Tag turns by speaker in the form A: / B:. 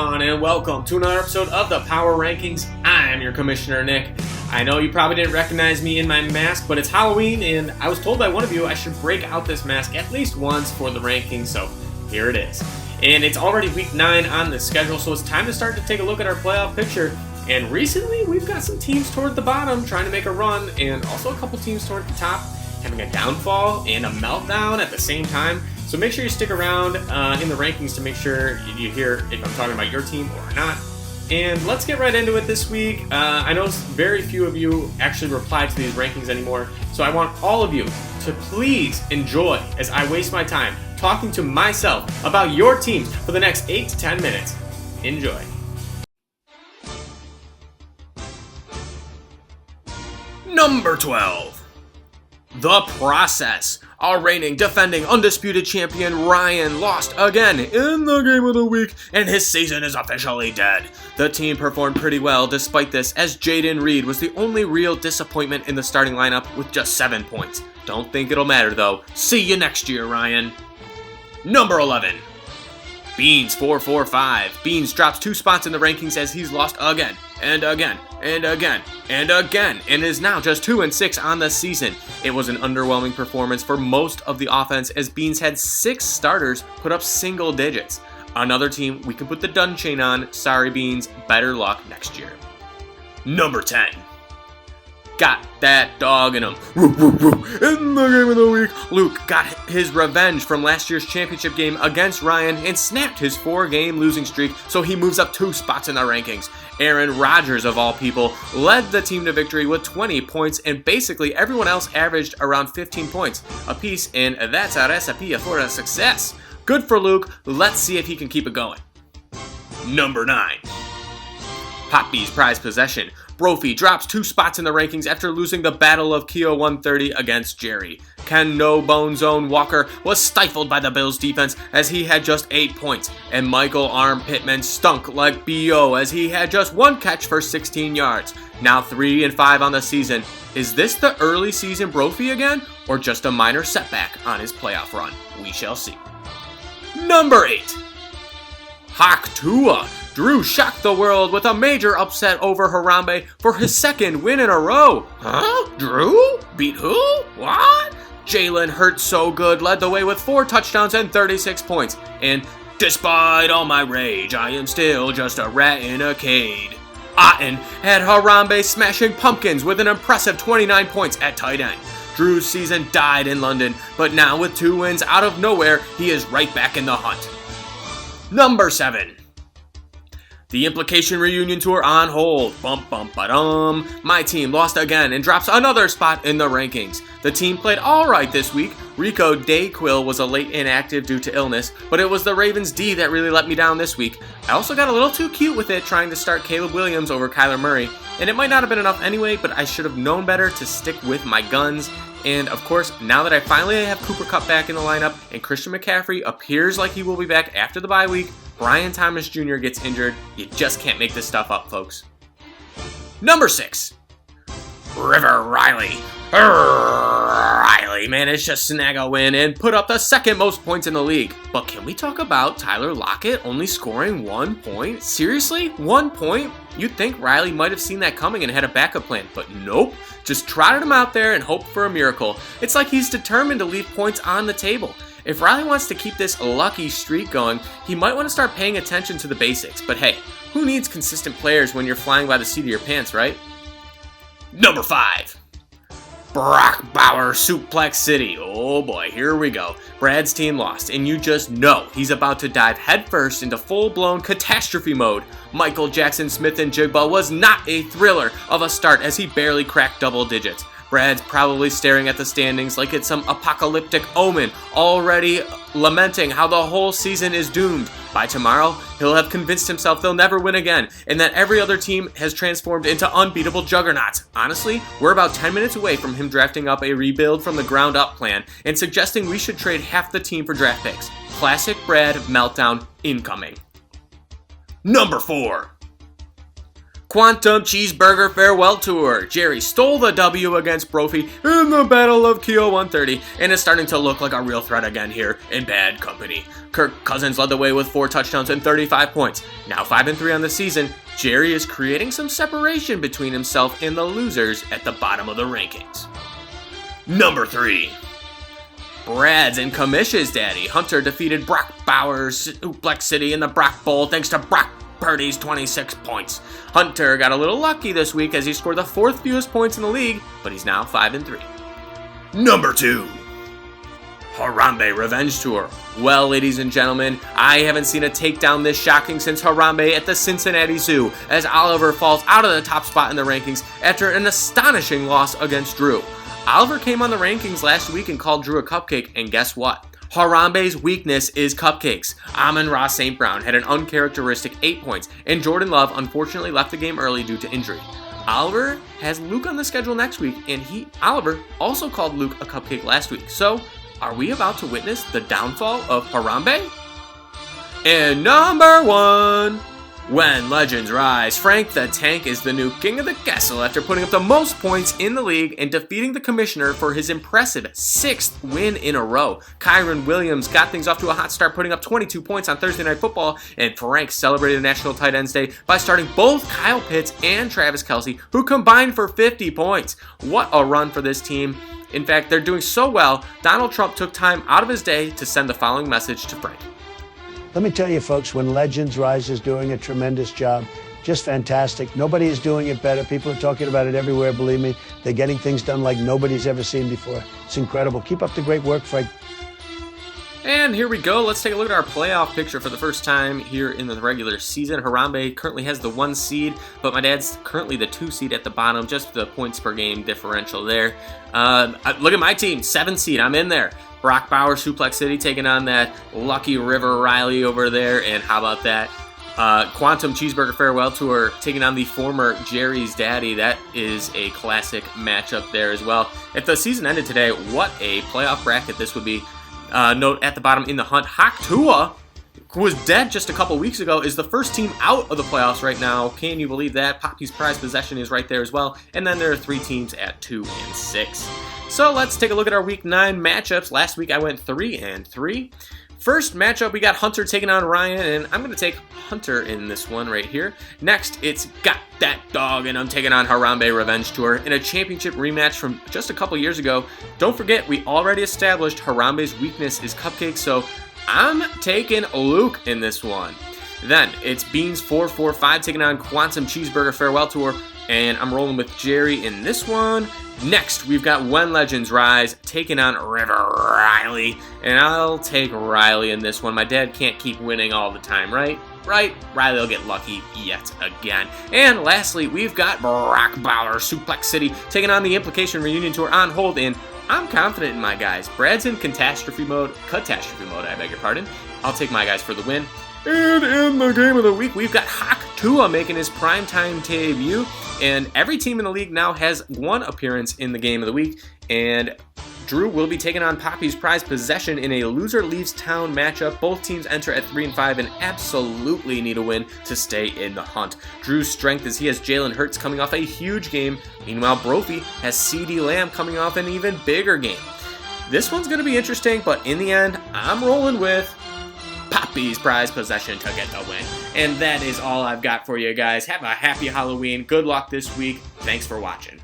A: everyone, and welcome to another episode of the Power Rankings. I'm your Commissioner, Nick. I know you probably didn't recognize me in my mask, but it's Halloween, and I was told by one of you I should break out this mask at least once for the rankings, so here it is. And it's already week 9 on the schedule, so it's time to start to take a look at our playoff picture. And recently, we've got some teams toward the bottom trying to make a run, and also a couple teams toward the top having a downfall and a meltdown at the same time. So make sure you stick around in the rankings to make sure you hear if I'm talking about your team or not. And let's get right into it this week. I know very few of you actually reply to these rankings anymore, so I want all of you to please enjoy as I waste my time talking to myself about your teams for the next 8 to 10 minutes. Enjoy. Number 12. The Process. Our reigning, defending, undisputed champion Ryan lost again in the game of the week, and his season is officially dead. The team performed pretty well despite this, as Jaden Reed was the only real disappointment in the starting lineup with just 7 points. Don't think it'll matter though. See you next year, Ryan. Number 11. Beans 445. Beans drops 2 spots in the rankings as he's lost again, and again, and again, and again, and is now just 2-6 on the season. It was an underwhelming performance for most of the offense as Beans had 6 starters put up single digits. Another team we can put the done chain on. Sorry, Beans. Better luck next year. Number 10. Got that dog in him. In the game of the week, Luke got his revenge from last year's championship game against Ryan and snapped his 4-game losing streak, so he moves up 2 spots in the rankings. Aaron Rodgers, of all people, led the team to victory with 20 points, and basically everyone else averaged around 15 points apiece, and that's a recipe for a success. Good for Luke. Let's see if he can keep it going. Number 9. Poppy's prized possession. Brophy drops 2 spots in the rankings after losing the Battle of Keo 130 against Jerry. Ken No Bone Zone Walker was stifled by the Bills defense as he had just 8 points, and Michael Arm Pittman stunk like B.O. as he had just 1 catch for 16 yards. Now 3-5 on the season. Is this the early season Brophy again, or just a minor setback on his playoff run? We shall see. Number 8. Hawk Tua. Drew shocked the world with a major upset over Harambe for his 2nd win in a row. Huh? Drew? Beat who? What? Jalen Hurts so good led the way with 4 touchdowns and 36 points. And despite all my rage, I am still just a rat in a cage. Otten had Harambe smashing pumpkins with an impressive 29 points at tight end. Drew's season died in London, but now with 2 wins out of nowhere, he is right back in the hunt. Number 7. The Implication Reunion Tour on hold. Bum bum ba-dum. My team lost again and drops another spot in the rankings. The team played alright this week. Rico Dayquil was a late inactive due to illness, but it was the Ravens D that really let me down this week. I also got a little too cute with it trying to start Caleb Williams over Kyler Murray, and it might not have been enough anyway, but I should have known better to stick with my guns. And of course, now that I finally have Cooper Kupp back in the lineup and Christian McCaffrey appears like he will be back after the bye week, Brian Thomas Jr. gets injured. You just can't make this stuff up, folks. Number 6. River Riley. Riley managed to snag a win and put up the 2nd most points in the league. But can we talk about Tyler Lockett only scoring 1 point? Seriously? 1 point? You'd think Riley might have seen that coming and had a backup plan, but nope. Just trotted him out there and hoped for a miracle. It's like he's determined to leave points on the table. If Riley wants to keep this lucky streak going, he might want to start paying attention to the basics. But hey, who needs consistent players when you're flying by the seat of your pants, right? Number 5. Brock Bauer Suplex City. Oh boy, here we go. Brad's team lost, and you just know he's about to dive headfirst into full-blown catastrophe mode. Michael Jackson Smith and Jigba was not a thriller of a start as he barely cracked double digits. Brad's probably staring at the standings like it's some apocalyptic omen, already lamenting how the whole season is doomed. By tomorrow, he'll have convinced himself they'll never win again, and that every other team has transformed into unbeatable juggernauts. Honestly, we're about 10 minutes away from him drafting up a rebuild from the ground up plan and suggesting we should trade half the team for draft picks. Classic Brad meltdown incoming. Number 4. Quantum Cheeseburger Farewell Tour. Jerry stole the W against Brophy in the Battle of Keo 130 and is starting to look like a real threat again here in bad company. Kirk Cousins led the way with 4 touchdowns and 35 points. Now 5-3 on the season, Jerry is creating some separation between himself and the losers at the bottom of the rankings. Number 3. Brad's and Kamish's daddy, Hunter, defeated Brock Bowers, Suplex City in the Brock Bowl thanks to Brock Purdy's 26 points. Hunter got a little lucky this week as he scored the 4th fewest points in the league, but he's now 5-3. Number 2. Harambe Revenge Tour. Well, ladies and gentlemen, I haven't seen a takedown this shocking since Harambe at the Cincinnati Zoo, as Oliver falls out of the top spot in the rankings after an astonishing loss against Drew. Oliver came on the rankings last week and called Drew a cupcake, and guess what? Harambe's weakness is cupcakes. Amon-Ra St. Brown had an uncharacteristic 8 points, and Jordan Love unfortunately left the game early due to injury. Oliver has Luke on the schedule next week, and Oliver also called Luke a cupcake last week. So, are we about to witness the downfall of Harambe? And number 1. When legends rise, Frank the Tank is the new king of the castle after putting up the most points in the league and defeating the commissioner for his impressive 6th win in a row. Kyron Williams got things off to a hot start, putting up 22 points on Thursday Night Football, and Frank celebrated National Tight Ends Day by starting both Kyle Pitts and Travis Kelce, who combined for 50 points. What a run for this team. In fact, they're doing so well, Donald Trump took time out of his day to send the following message to Frank.
B: Let me tell you, folks, when Legends Rise is doing a tremendous job, just fantastic. Nobody is doing it better. People are talking about it everywhere, believe me. They're getting things done like nobody's ever seen before. It's incredible. Keep up the great work, Frank.
A: And here we go. Let's take a look at our playoff picture for the first time here in the regular season. Harambe currently has the 1 seed, but my dad's currently the 2 seed at the bottom, just the points per game differential there. Look at my team, 7 seed. I'm in there. Brock Bowers, Suplex City, taking on that lucky River Riley over there. And how about that? Quantum Cheeseburger Farewell Tour taking on the former Jerry's daddy. That is a classic matchup there as well. If the season ended today, what a playoff bracket this would be. Note at the bottom in the hunt, Hawk Tua, who was dead just a couple weeks ago, is the first team out of the playoffs right now. Can you believe that? Poppy's prize possession is right there as well. And then there are 3 teams at 2 and 6. So let's take a look at our Week 9 matchups. Last week I went 3-3. First matchup, we got Hunter taking on Ryan, and I'm going to take Hunter in this one right here. Next, it's Got That Dog, and I'm taking on Harambe Revenge Tour in a championship rematch from just a couple years ago. Don't forget, we already established Harambe's weakness is cupcakes, so I'm taking Luke in this one. Then, it's Beans 445 taking on Quantum Cheeseburger Farewell Tour, and I'm rolling with Jerry in this one. Next, we've got When Legends Rise taking on River Riley, and I'll take Riley in this one. My dad can't keep winning all the time, right? Right? Riley will get lucky yet again. And lastly, we've got Brock Bowers, Suplex City, taking on the Implication Reunion Tour on hold, and I'm confident in my guys. Brad's in catastrophe mode, I beg your pardon. I'll take my guys for the win. And in the game of the week, we've got Hawk Tua making his primetime debut. And every team in the league now has 1 appearance in the game of the week. And Drew will be taking on Poppy's prize possession in a loser leaves town matchup. Both teams enter at 3-5 and absolutely need a win to stay in the hunt. Drew's strength is he has Jalen Hurts coming off a huge game. Meanwhile, Brophy has CeeDee Lamb coming off an even bigger game. This one's going to be interesting, but in the end, I'm rolling with Poppy's prize possession to get the win. And that is all I've got for you guys. Have a happy Halloween. Good luck this week. Thanks for watching.